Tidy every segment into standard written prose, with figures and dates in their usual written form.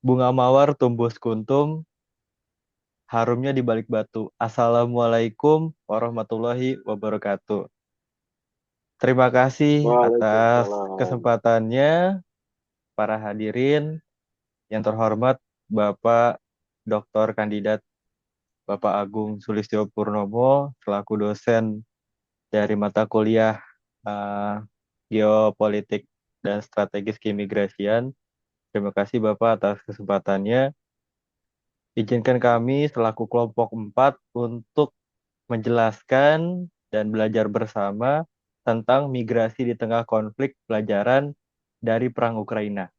Bunga mawar tumbuh sekuntum, harumnya di balik batu. Assalamualaikum warahmatullahi wabarakatuh. Terima kasih atas Waalaikumsalam. kesempatannya, para hadirin yang terhormat, Bapak Dr. Kandidat Bapak Agung Sulistyo Purnomo, selaku dosen dari mata kuliah eh, Geopolitik dan Strategis Keimigrasian. Terima kasih Bapak atas kesempatannya. Izinkan kami selaku kelompok 4 untuk menjelaskan dan belajar bersama tentang migrasi di tengah konflik pelajaran dari Perang Ukraina.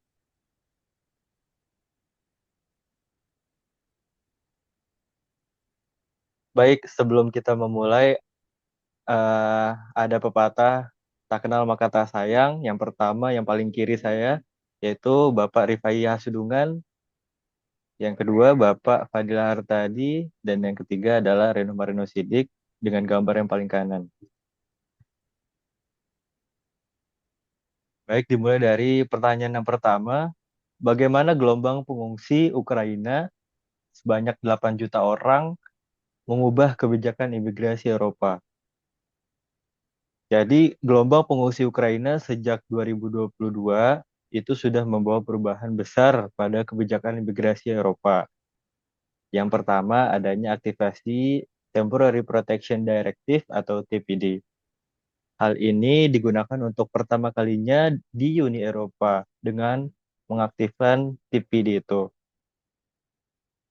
Baik, sebelum kita memulai, ada pepatah, tak kenal maka tak sayang. Yang pertama, yang paling kiri saya, yaitu Bapak Rifai Hasudungan. Yang kedua, Bapak Fadil Hartadi. Dan yang ketiga adalah Reno Marino Sidik dengan gambar yang paling kanan. Baik, dimulai dari pertanyaan yang pertama. Bagaimana gelombang pengungsi Ukraina sebanyak 8 juta orang mengubah kebijakan imigrasi Eropa? Jadi, gelombang pengungsi Ukraina sejak 2022 itu sudah membawa perubahan besar pada kebijakan imigrasi Eropa. Yang pertama, adanya aktivasi Temporary Protection Directive atau TPD. Hal ini digunakan untuk pertama kalinya di Uni Eropa dengan mengaktifkan TPD itu.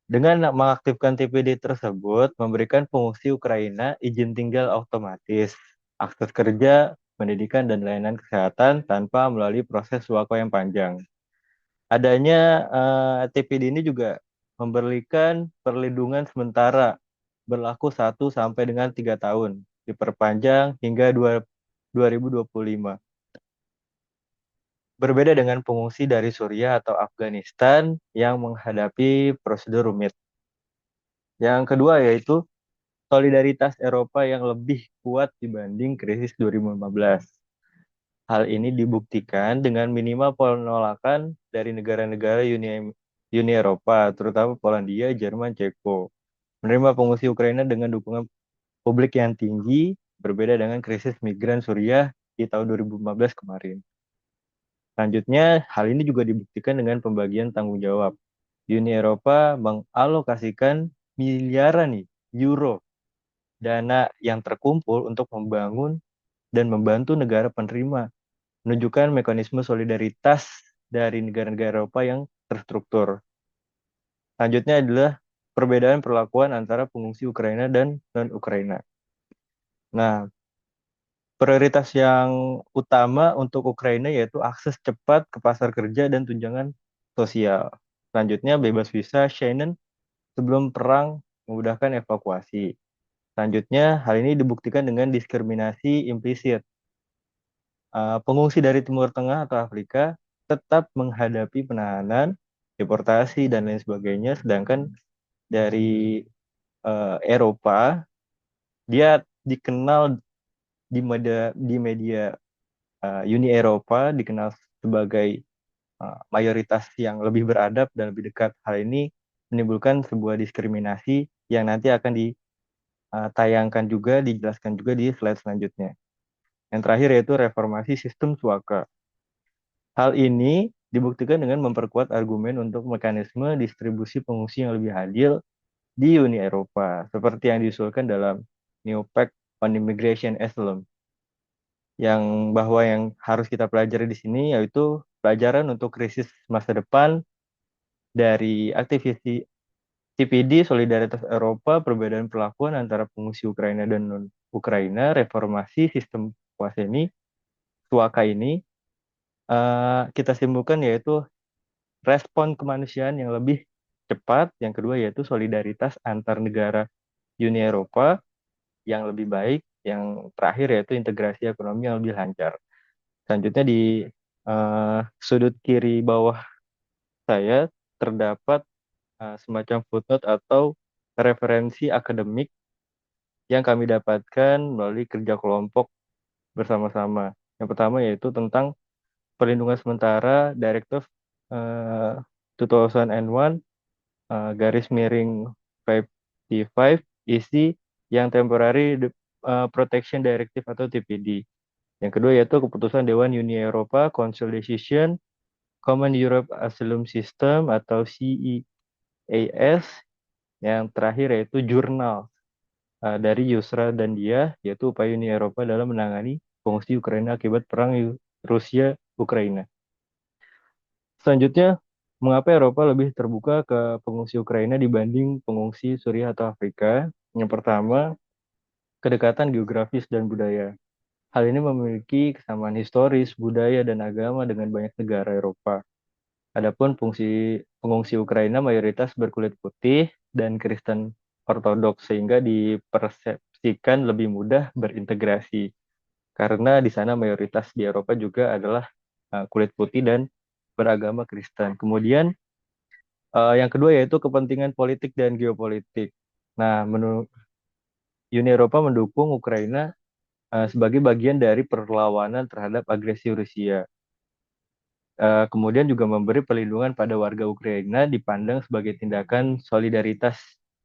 Dengan mengaktifkan TPD tersebut, memberikan pengungsi Ukraina izin tinggal otomatis, akses kerja, pendidikan, dan layanan kesehatan tanpa melalui proses suaka yang panjang. Adanya TPD ini juga memberikan perlindungan sementara berlaku 1 sampai dengan 3 tahun, diperpanjang hingga 2025. Berbeda dengan pengungsi dari Suriah atau Afghanistan yang menghadapi prosedur rumit. Yang kedua yaitu solidaritas Eropa yang lebih kuat dibanding krisis 2015. Hal ini dibuktikan dengan minimal penolakan dari negara-negara Uni Eropa, terutama Polandia, Jerman, Ceko. Menerima pengungsi Ukraina dengan dukungan publik yang tinggi, berbeda dengan krisis migran Suriah di tahun 2015 kemarin. Selanjutnya, hal ini juga dibuktikan dengan pembagian tanggung jawab. Uni Eropa mengalokasikan miliaran nih, euro dana yang terkumpul untuk membangun dan membantu negara penerima, menunjukkan mekanisme solidaritas dari negara-negara Eropa yang terstruktur. Selanjutnya adalah perbedaan perlakuan antara pengungsi Ukraina dan non-Ukraina. Nah, prioritas yang utama untuk Ukraina yaitu akses cepat ke pasar kerja dan tunjangan sosial. Selanjutnya, bebas visa Schengen sebelum perang memudahkan evakuasi. Selanjutnya, hal ini dibuktikan dengan diskriminasi implisit. Pengungsi dari Timur Tengah atau Afrika tetap menghadapi penahanan, deportasi, dan lain sebagainya, sedangkan dari Eropa, dia dikenal di media Uni Eropa, dikenal sebagai mayoritas yang lebih beradab dan lebih dekat. Hal ini menimbulkan sebuah diskriminasi yang nanti akan ditayangkan juga, dijelaskan juga di slide selanjutnya. Yang terakhir yaitu reformasi sistem suaka. Hal ini dibuktikan dengan memperkuat argumen untuk mekanisme distribusi pengungsi yang lebih adil di Uni Eropa, seperti yang diusulkan dalam New Pact on Immigration Asylum, yang harus kita pelajari di sini yaitu pelajaran untuk krisis masa depan dari aktivisi TPD, Solidaritas Eropa, perbedaan perlakuan antara pengungsi Ukraina dan non-Ukraina, reformasi sistem kuasa ini, suaka ini, kita simpulkan yaitu respon kemanusiaan yang lebih cepat, yang kedua yaitu solidaritas antar negara Uni Eropa yang lebih baik, yang terakhir yaitu integrasi ekonomi yang lebih lancar. Selanjutnya di sudut kiri bawah saya terdapat semacam footnote atau referensi akademik yang kami dapatkan melalui kerja kelompok bersama-sama. Yang pertama yaitu tentang perlindungan sementara Directive 2001 garis miring 55 isi yang Temporary Protection Directive atau TPD. Yang kedua yaitu keputusan Dewan Uni Eropa Council Decision Common Europe Asylum System atau CEAS. Yang terakhir yaitu jurnal dari Yusra dan dia, yaitu upaya Uni Eropa dalam menangani pengungsi Ukraina akibat perang Rusia-Ukraina. Selanjutnya, mengapa Eropa lebih terbuka ke pengungsi Ukraina dibanding pengungsi Suriah atau Afrika? Yang pertama, kedekatan geografis dan budaya. Hal ini memiliki kesamaan historis, budaya, dan agama dengan banyak negara Eropa. Adapun pengungsi Ukraina mayoritas berkulit putih dan Kristen Ortodoks sehingga dipersepsikan lebih mudah berintegrasi karena di sana mayoritas di Eropa juga adalah kulit putih dan beragama Kristen. Kemudian yang kedua yaitu kepentingan politik dan geopolitik. Nah, Uni Eropa mendukung Ukraina sebagai bagian dari perlawanan terhadap agresi Rusia. Kemudian juga memberi perlindungan pada warga Ukraina dipandang sebagai tindakan solidaritas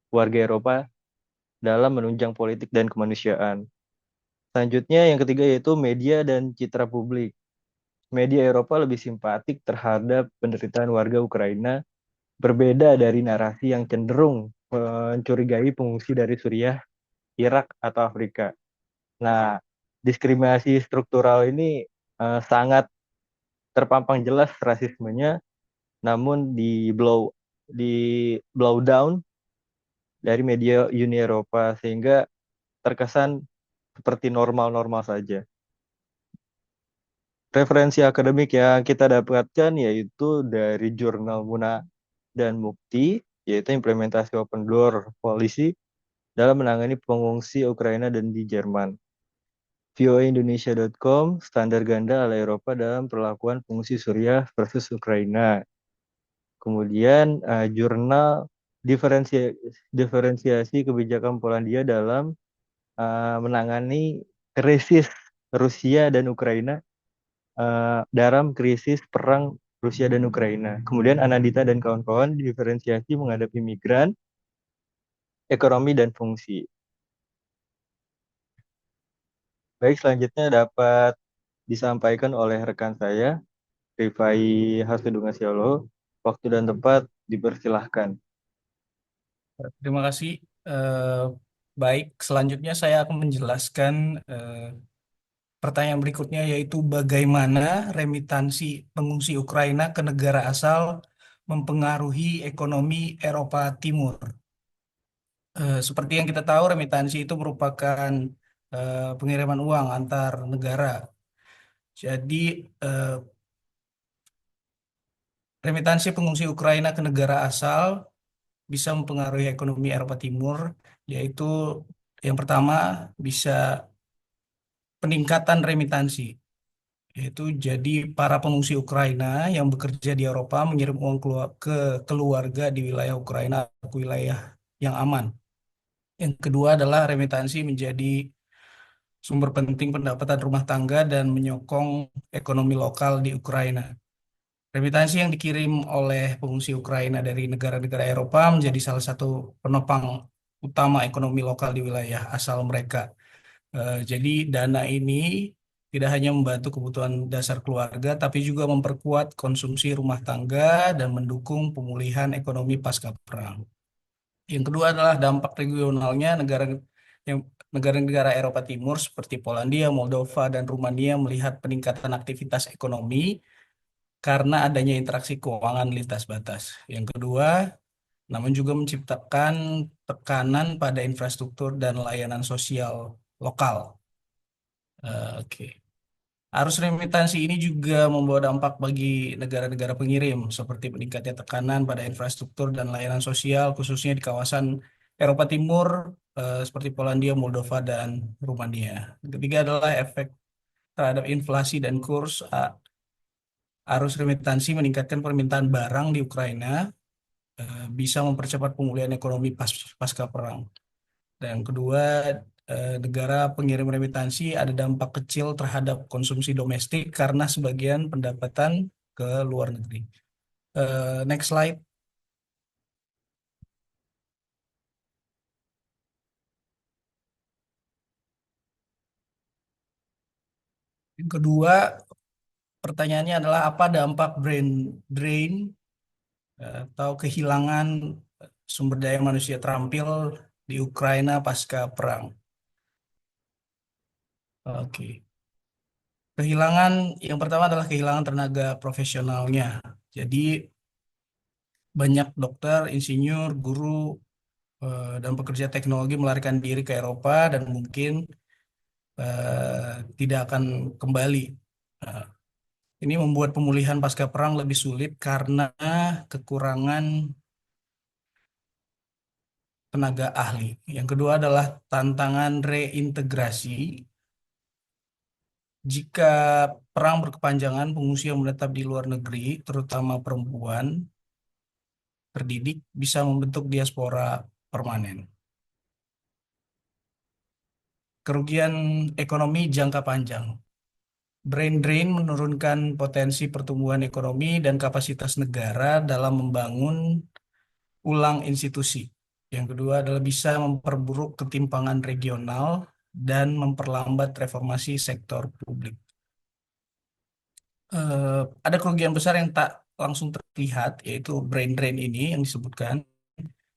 warga Eropa dalam menunjang politik dan kemanusiaan. Selanjutnya yang ketiga yaitu media dan citra publik. Media Eropa lebih simpatik terhadap penderitaan warga Ukraina, berbeda dari narasi yang cenderung mencurigai pengungsi dari Suriah, Irak, atau Afrika. Nah, diskriminasi struktural ini sangat terpampang jelas rasismenya, namun di blow down dari media Uni Eropa sehingga terkesan seperti normal-normal saja. Referensi akademik yang kita dapatkan yaitu dari jurnal Muna dan Mukti, yaitu implementasi open door policy dalam menangani pengungsi Ukraina dan di Jerman. voaindonesia.com, standar ganda ala Eropa dalam perlakuan pengungsi Suriah versus Ukraina. Kemudian jurnal diferensiasi kebijakan Polandia dalam menangani krisis Rusia dan Ukraina dalam krisis perang Rusia dan Ukraina. Kemudian Anandita dan kawan-kawan diferensiasi menghadapi migran, ekonomi, dan fungsi. Baik, selanjutnya dapat disampaikan oleh rekan saya, Rifai Hasudungasiolo. Waktu dan tempat dipersilahkan. Terima kasih. Eh, Baik, selanjutnya saya akan menjelaskan pertanyaan berikutnya yaitu bagaimana remitansi pengungsi Ukraina ke negara asal mempengaruhi ekonomi Eropa Timur. Seperti yang kita tahu, remitansi itu merupakan pengiriman uang antar negara. Jadi, eh, remitansi pengungsi Ukraina ke negara asal bisa mempengaruhi ekonomi Eropa Timur, yaitu yang pertama bisa peningkatan remitansi, yaitu jadi para pengungsi Ukraina yang bekerja di Eropa mengirim uang ke keluarga di wilayah Ukraina atau wilayah yang aman. Yang kedua adalah remitansi menjadi sumber penting pendapatan rumah tangga dan menyokong ekonomi lokal di Ukraina. Remitansi yang dikirim oleh pengungsi Ukraina dari negara-negara Eropa menjadi salah satu penopang utama ekonomi lokal di wilayah asal mereka. Jadi dana ini tidak hanya membantu kebutuhan dasar keluarga, tapi juga memperkuat konsumsi rumah tangga dan mendukung pemulihan ekonomi pasca perang. Yang kedua adalah dampak regionalnya yang negara-negara Eropa Timur seperti Polandia, Moldova, dan Rumania melihat peningkatan aktivitas ekonomi karena adanya interaksi keuangan lintas batas. Yang kedua, namun juga menciptakan tekanan pada infrastruktur dan layanan sosial lokal. Oke. Arus remitansi ini juga membawa dampak bagi negara-negara pengirim, seperti meningkatnya tekanan pada infrastruktur dan layanan sosial, khususnya di kawasan Eropa Timur, seperti Polandia, Moldova, dan Rumania. Yang ketiga adalah efek terhadap inflasi dan kurs. Arus remitansi meningkatkan permintaan barang di Ukraina, bisa mempercepat pemulihan ekonomi pasca perang. Dan yang kedua, negara pengirim remitansi ada dampak kecil terhadap konsumsi domestik karena sebagian pendapatan ke luar negeri. Next slide. Yang kedua, pertanyaannya adalah apa dampak brain drain atau kehilangan sumber daya manusia terampil di Ukraina pasca perang. Oke. Kehilangan yang pertama adalah kehilangan tenaga profesionalnya. Jadi banyak dokter, insinyur, guru, dan pekerja teknologi melarikan diri ke Eropa dan mungkin tidak akan kembali. Nah, ini membuat pemulihan pasca perang lebih sulit karena kekurangan tenaga ahli. Yang kedua adalah tantangan reintegrasi. Jika perang berkepanjangan, pengungsi yang menetap di luar negeri, terutama perempuan terdidik, bisa membentuk diaspora permanen. Kerugian ekonomi jangka panjang. Brain drain menurunkan potensi pertumbuhan ekonomi dan kapasitas negara dalam membangun ulang institusi. Yang kedua adalah bisa memperburuk ketimpangan regional dan memperlambat reformasi sektor publik. Ada kerugian besar yang tak langsung terlihat, yaitu brain drain ini yang disebutkan.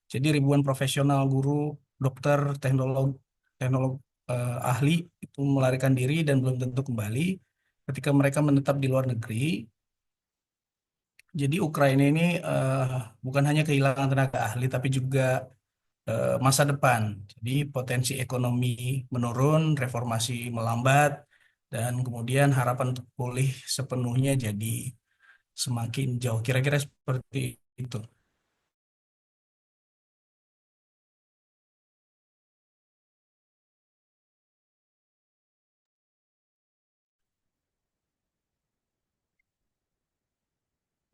Jadi ribuan profesional, guru, dokter, teknolog ahli itu melarikan diri dan belum tentu kembali ketika mereka menetap di luar negeri. Jadi Ukraina ini bukan hanya kehilangan tenaga ahli, tapi juga masa depan. Jadi potensi ekonomi menurun, reformasi melambat, dan kemudian harapan untuk pulih sepenuhnya jadi semakin jauh. Kira-kira seperti itu.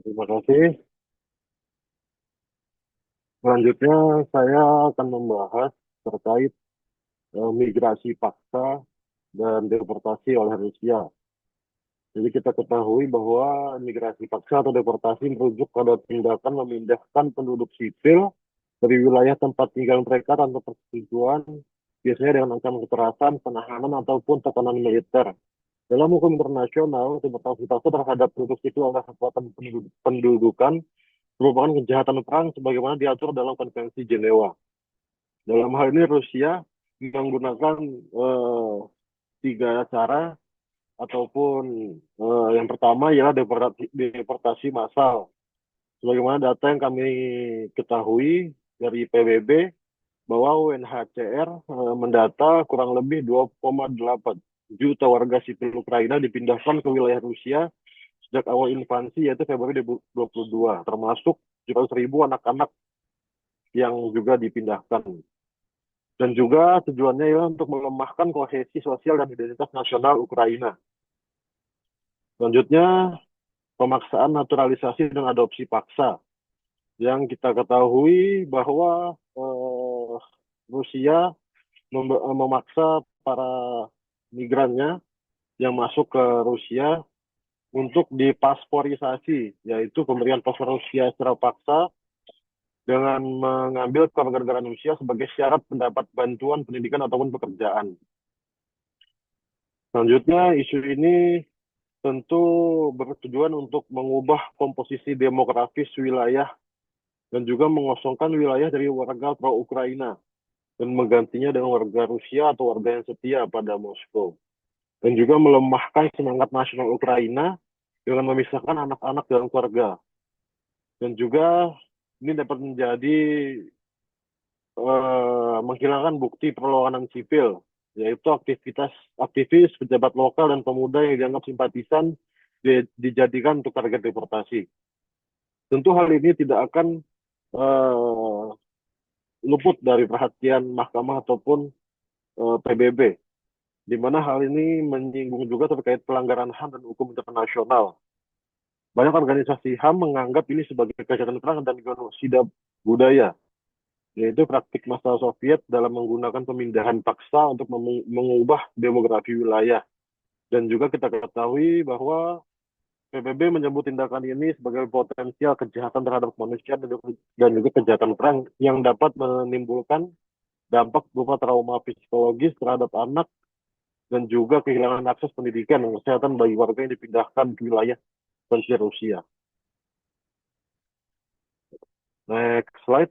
Terima kasih. Selanjutnya saya akan membahas terkait migrasi paksa dan deportasi oleh Rusia. Jadi kita ketahui bahwa migrasi paksa atau deportasi merujuk pada tindakan memindahkan penduduk sipil dari wilayah tempat tinggal mereka tanpa persetujuan, biasanya dengan ancaman kekerasan, penahanan, ataupun tekanan militer. Dalam hukum internasional, deportasi paksa terhadap penduduk sipil oleh kekuatan pendudukan merupakan kejahatan perang sebagaimana diatur dalam Konvensi Jenewa. Dalam hal ini Rusia menggunakan tiga cara ataupun yang pertama ialah deportasi massal. Sebagaimana data yang kami ketahui dari PBB bahwa UNHCR mendata kurang lebih 2,8 juta warga sipil Ukraina dipindahkan ke wilayah Rusia sejak awal invasi yaitu Februari 2022, termasuk 700.000 anak-anak yang juga dipindahkan. Dan juga tujuannya ialah untuk melemahkan kohesi sosial dan identitas nasional Ukraina. Selanjutnya, pemaksaan naturalisasi dan adopsi paksa. Yang kita ketahui bahwa Rusia memaksa para migrannya yang masuk ke Rusia untuk dipasporisasi, yaitu pemberian paspor Rusia secara paksa dengan mengambil kewarganegaraan Rusia sebagai syarat mendapat bantuan pendidikan ataupun pekerjaan. Selanjutnya, isu ini tentu bertujuan untuk mengubah komposisi demografis wilayah dan juga mengosongkan wilayah dari warga pro-Ukraina dan menggantinya dengan warga Rusia atau warga yang setia pada Moskow. Dan juga melemahkan semangat nasional Ukraina dengan memisahkan anak-anak dalam keluarga. Dan juga ini dapat menjadi menghilangkan bukti perlawanan sipil, yaitu aktivis, pejabat lokal, dan pemuda yang dianggap simpatisan dijadikan untuk target deportasi. Tentu hal ini tidak akan luput dari perhatian mahkamah ataupun PBB, di mana hal ini menyinggung juga terkait pelanggaran HAM dan hukum internasional. Banyak organisasi HAM menganggap ini sebagai kejahatan perang dan genosida budaya, yaitu praktik masa Soviet dalam menggunakan pemindahan paksa untuk mengubah demografi wilayah. Dan juga kita ketahui bahwa PBB menyebut tindakan ini sebagai potensial kejahatan terhadap manusia dan juga kejahatan perang yang dapat menimbulkan dampak berupa trauma psikologis terhadap anak dan juga kehilangan akses pendidikan dan kesehatan bagi warga yang dipindahkan ke wilayah konflik Rusia. Next slide.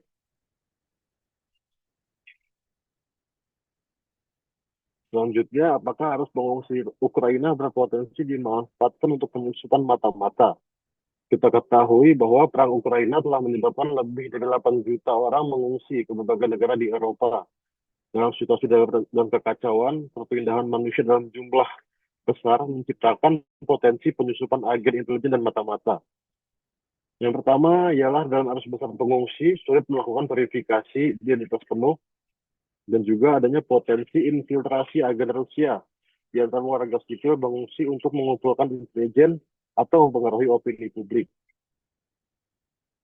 Selanjutnya, apakah arus pengungsi Ukraina berpotensi dimanfaatkan untuk penyusupan mata-mata? Kita ketahui bahwa perang Ukraina telah menyebabkan lebih dari 8 juta orang mengungsi ke berbagai negara di Eropa. Dalam situasi dan kekacauan, perpindahan manusia dalam jumlah besar menciptakan potensi penyusupan agen intelijen dan mata-mata. Yang pertama ialah dalam arus besar pengungsi, sulit melakukan verifikasi identitas penuh, dan juga adanya potensi infiltrasi agen Rusia di antara warga sipil mengungsi untuk mengumpulkan intelijen atau mempengaruhi opini publik.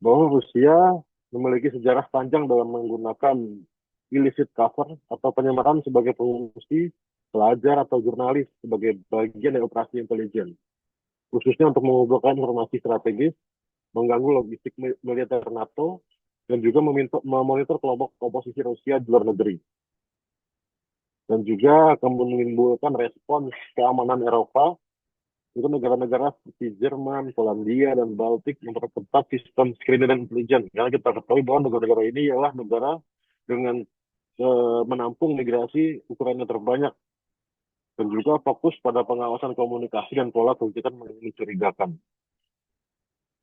Bahwa Rusia memiliki sejarah panjang dalam menggunakan illicit cover atau penyamaran sebagai pengungsi, pelajar, atau jurnalis sebagai bagian dari operasi intelijen, khususnya untuk mengumpulkan informasi strategis, mengganggu logistik militer NATO, dan juga memonitor kelompok oposisi Rusia di luar negeri. Dan juga akan menimbulkan respons keamanan Eropa, itu negara-negara seperti Jerman, Polandia, dan Baltik memperketat sistem screening dan intelijen. Karena kita ketahui bahwa negara-negara ini ialah negara dengan menampung migrasi Ukraina terbanyak, dan juga fokus pada pengawasan komunikasi dan pola kebijakan mencurigakan.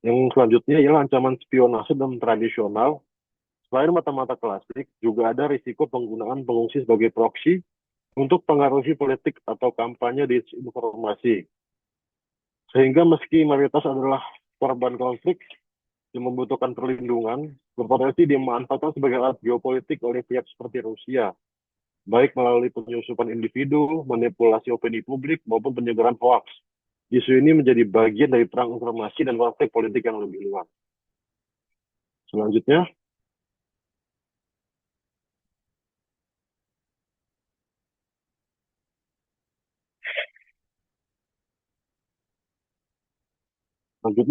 Yang selanjutnya ialah ancaman spionase dan tradisional. Selain mata-mata klasik, juga ada risiko penggunaan pengungsi sebagai proksi untuk pengaruhi politik atau kampanye disinformasi. Sehingga meski mayoritas adalah korban konflik yang membutuhkan perlindungan, berpotensi dimanfaatkan sebagai alat geopolitik oleh pihak seperti Rusia, baik melalui penyusupan individu, manipulasi opini publik, maupun penyebaran hoaks. Isu ini menjadi bagian dari perang informasi dan konflik politik yang lebih luas. Selanjutnya,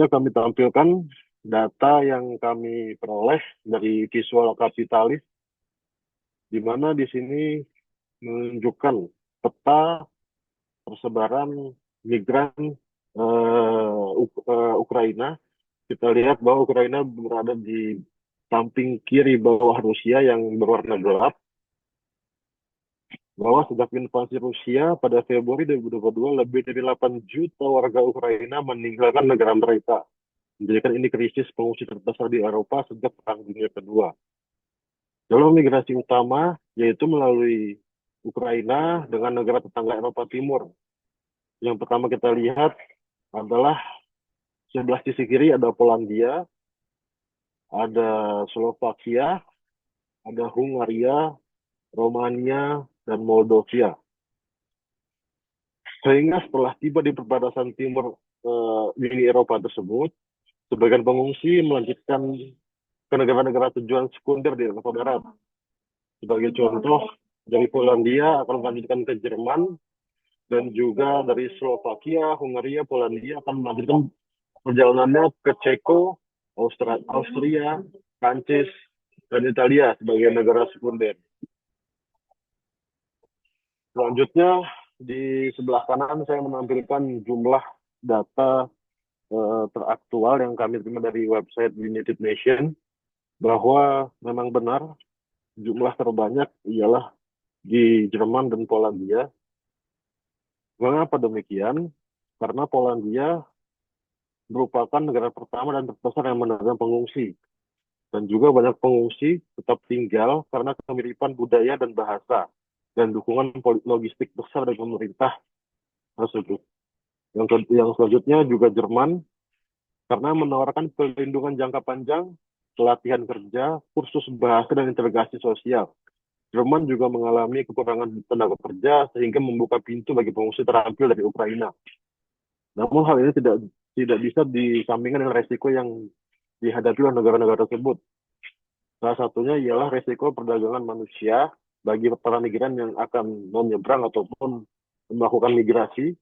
kami tampilkan data yang kami peroleh dari visual kapitalis, di mana di sini menunjukkan peta persebaran migran Ukraina. Kita lihat bahwa Ukraina berada di samping kiri bawah Rusia yang berwarna gelap, bahwa sejak invasi Rusia pada Februari 2022, lebih dari 8 juta warga Ukraina meninggalkan negara mereka, menjadikan ini krisis pengungsi terbesar di Eropa sejak Perang Dunia Kedua. Jalur migrasi utama yaitu melalui Ukraina dengan negara tetangga Eropa Timur. Yang pertama kita lihat adalah sebelah sisi kiri ada Polandia, ada Slovakia, ada Hungaria, Romania, dan Moldova. Sehingga setelah tiba di perbatasan timur Uni Eropa tersebut, sebagian pengungsi melanjutkan ke negara-negara tujuan sekunder di Eropa Barat. Sebagai contoh, dari Polandia akan melanjutkan ke Jerman, dan juga dari Slovakia, Hungaria, Polandia akan melanjutkan perjalanannya ke Ceko, Austria, Prancis, dan Italia sebagai negara sekunder. Selanjutnya, di sebelah kanan saya menampilkan jumlah data teraktual yang kami terima dari website United Nations, bahwa memang benar jumlah terbanyak ialah di Jerman dan Polandia. Mengapa demikian? Karena Polandia merupakan negara pertama dan terbesar yang menerima pengungsi. Dan juga banyak pengungsi tetap tinggal karena kemiripan budaya dan bahasa, dan dukungan logistik besar dari pemerintah tersebut. Yang selanjutnya juga Jerman, karena menawarkan perlindungan jangka panjang, pelatihan kerja, kursus bahasa, dan integrasi sosial. Jerman juga mengalami kekurangan tenaga kerja sehingga membuka pintu bagi pengungsi terampil dari Ukraina. Namun hal ini tidak bisa disambingkan dengan resiko yang dihadapi oleh negara-negara tersebut. Salah satunya ialah resiko perdagangan manusia bagi para migran yang akan menyeberang ataupun melakukan migrasi.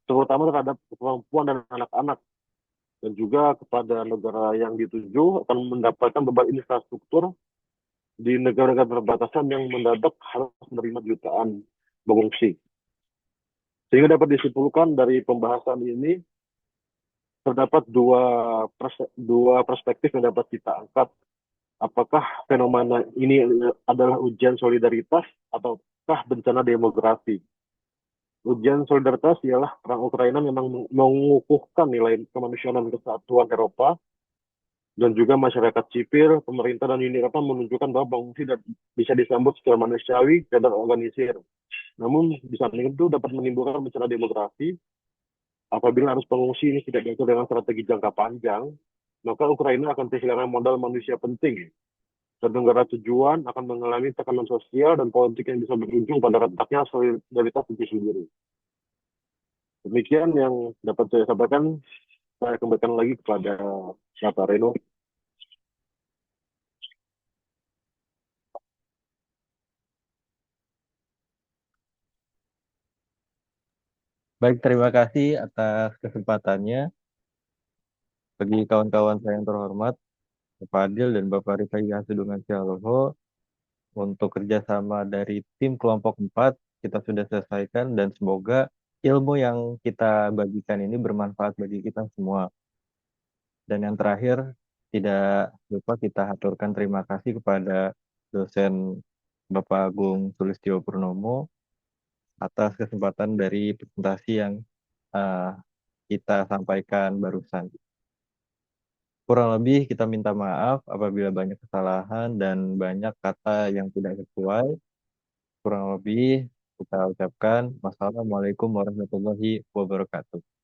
terutama terhadap perempuan dan anak-anak, dan juga kepada negara yang dituju akan mendapatkan beban infrastruktur di negara-negara perbatasan yang mendadak harus menerima jutaan pengungsi. Sehingga dapat disimpulkan dari pembahasan ini, terdapat dua perspektif yang dapat kita angkat. Apakah fenomena ini adalah ujian solidaritas ataukah bencana demografi? Ujian solidaritas ialah perang Ukraina memang mengukuhkan nilai kemanusiaan dan kesatuan Eropa, dan juga masyarakat sipil, pemerintah, dan Uni Eropa menunjukkan bahwa pengungsi bisa disambut secara manusiawi dan terorganisir. Namun, di samping itu dapat menimbulkan bencana demografi. Apabila arus pengungsi ini tidak diatur dengan strategi jangka panjang, maka Ukraina akan kehilangan modal manusia penting. Dan negara tujuan akan mengalami tekanan sosial dan politik yang bisa berujung pada retaknya solidaritas itu sendiri. Demikian yang dapat saya sampaikan. Saya kembalikan lagi kepada Bapak Reno. Baik, terima kasih atas kesempatannya. Bagi kawan-kawan saya yang terhormat, Bapak Adil dan Bapak Rifai Hasudungan Sialoho, untuk kerjasama dari tim kelompok 4, kita sudah selesaikan dan semoga ilmu yang kita bagikan ini bermanfaat bagi kita semua. Dan yang terakhir, tidak lupa kita haturkan terima kasih kepada dosen Bapak Agung Sulistyo Purnomo atas kesempatan dari presentasi yang uh, kita sampaikan barusan. Kurang lebih kita minta maaf apabila banyak kesalahan dan banyak kata yang tidak sesuai. Kurang lebih kita ucapkan wassalamualaikum warahmatullahi wabarakatuh.